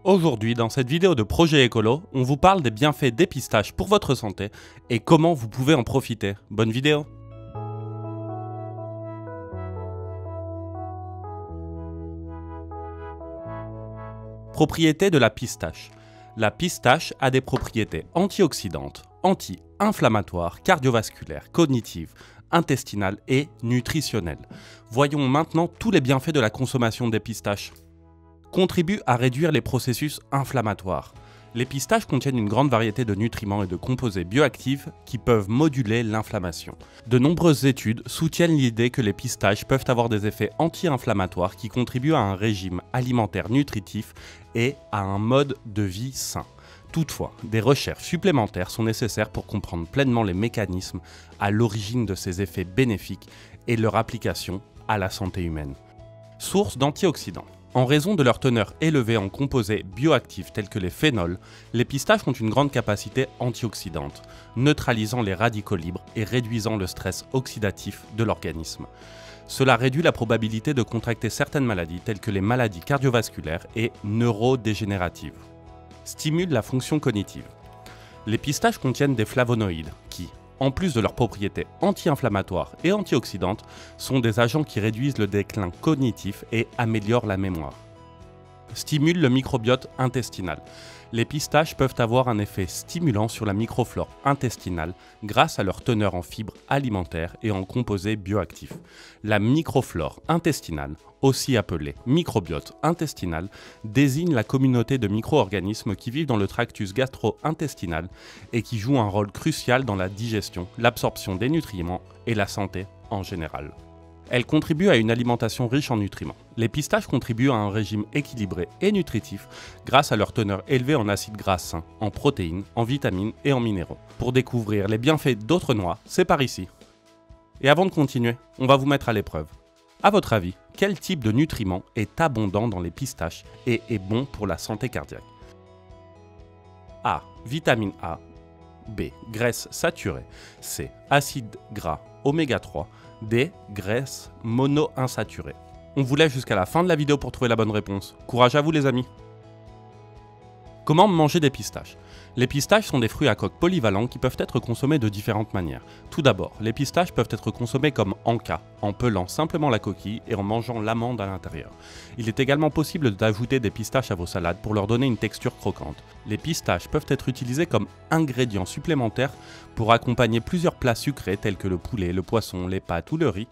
Aujourd'hui, dans cette vidéo de Projet Écolo, on vous parle des bienfaits des pistaches pour votre santé et comment vous pouvez en profiter. Bonne vidéo! Propriétés de la pistache. La pistache a des propriétés antioxydantes, anti-inflammatoires, cardiovasculaires, cognitives, intestinales et nutritionnelles. Voyons maintenant tous les bienfaits de la consommation des pistaches. Contribue à réduire les processus inflammatoires. Les pistaches contiennent une grande variété de nutriments et de composés bioactifs qui peuvent moduler l'inflammation. De nombreuses études soutiennent l'idée que les pistaches peuvent avoir des effets anti-inflammatoires qui contribuent à un régime alimentaire nutritif et à un mode de vie sain. Toutefois, des recherches supplémentaires sont nécessaires pour comprendre pleinement les mécanismes à l'origine de ces effets bénéfiques et leur application à la santé humaine. Source d'antioxydants. En raison de leur teneur élevée en composés bioactifs tels que les phénols, les pistaches ont une grande capacité antioxydante, neutralisant les radicaux libres et réduisant le stress oxydatif de l'organisme. Cela réduit la probabilité de contracter certaines maladies telles que les maladies cardiovasculaires et neurodégénératives. Stimule la fonction cognitive. Les pistaches contiennent des flavonoïdes qui, en plus de leurs propriétés anti-inflammatoires et antioxydantes, sont des agents qui réduisent le déclin cognitif et améliorent la mémoire. Stimule le microbiote intestinal. Les pistaches peuvent avoir un effet stimulant sur la microflore intestinale grâce à leur teneur en fibres alimentaires et en composés bioactifs. La microflore intestinale, aussi appelée microbiote intestinal, désigne la communauté de micro-organismes qui vivent dans le tractus gastro-intestinal et qui jouent un rôle crucial dans la digestion, l'absorption des nutriments et la santé en général. Elle contribue à une alimentation riche en nutriments. Les pistaches contribuent à un régime équilibré et nutritif grâce à leur teneur élevée en acides gras sains, en protéines, en vitamines et en minéraux. Pour découvrir les bienfaits d'autres noix, c'est par ici. Et avant de continuer, on va vous mettre à l'épreuve. À votre avis, quel type de nutriment est abondant dans les pistaches et est bon pour la santé cardiaque? A. Vitamine A. B. Graisses saturées. C. Acides gras oméga 3. D. Graisses monoinsaturées. On vous laisse jusqu'à la fin de la vidéo pour trouver la bonne réponse. Courage à vous les amis! Comment manger des pistaches? Les pistaches sont des fruits à coque polyvalents qui peuvent être consommés de différentes manières. Tout d'abord, les pistaches peuvent être consommés comme encas, en pelant simplement la coquille et en mangeant l'amande à l'intérieur. Il est également possible d'ajouter des pistaches à vos salades pour leur donner une texture croquante. Les pistaches peuvent être utilisés comme ingrédients supplémentaires pour accompagner plusieurs plats sucrés tels que le poulet, le poisson, les pâtes ou le riz,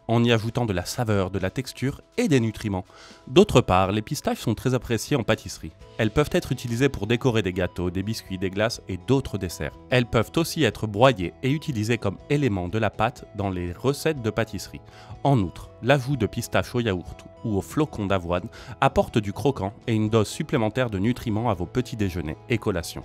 en y ajoutant de la saveur, de la texture et des nutriments. D'autre part, les pistaches sont très appréciées en pâtisserie. Elles peuvent être utilisées pour décorer des gâteaux, des biscuits, des glaces et d'autres desserts. Elles peuvent aussi être broyées et utilisées comme élément de la pâte dans les recettes de pâtisserie. En outre, l'ajout de pistaches au yaourt ou aux flocons d'avoine apporte du croquant et une dose supplémentaire de nutriments à vos petits déjeuners et collations.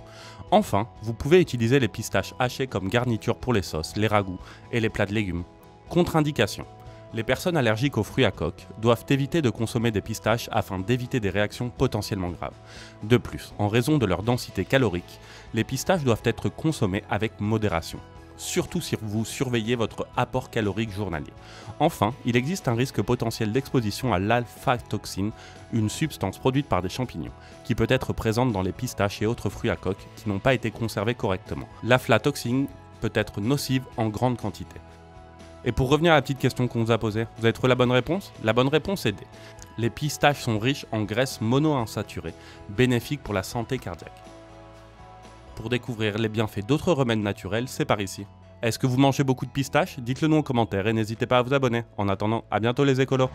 Enfin, vous pouvez utiliser les pistaches hachées comme garniture pour les sauces, les ragoûts et les plats de légumes. Contre-indication. Les personnes allergiques aux fruits à coque doivent éviter de consommer des pistaches afin d'éviter des réactions potentiellement graves. De plus, en raison de leur densité calorique, les pistaches doivent être consommées avec modération, surtout si vous surveillez votre apport calorique journalier. Enfin, il existe un risque potentiel d'exposition à l'alpha-toxine, une substance produite par des champignons, qui peut être présente dans les pistaches et autres fruits à coque qui n'ont pas été conservés correctement. L'aflatoxine peut être nocive en grande quantité. Et pour revenir à la petite question qu'on vous a posée, vous avez trouvé la bonne réponse? La bonne réponse est D. Les pistaches sont riches en graisses monoinsaturées, bénéfiques pour la santé cardiaque. Pour découvrir les bienfaits d'autres remèdes naturels, c'est par ici. Est-ce que vous mangez beaucoup de pistaches? Dites-le nous en commentaire et n'hésitez pas à vous abonner. En attendant, à bientôt les écolos!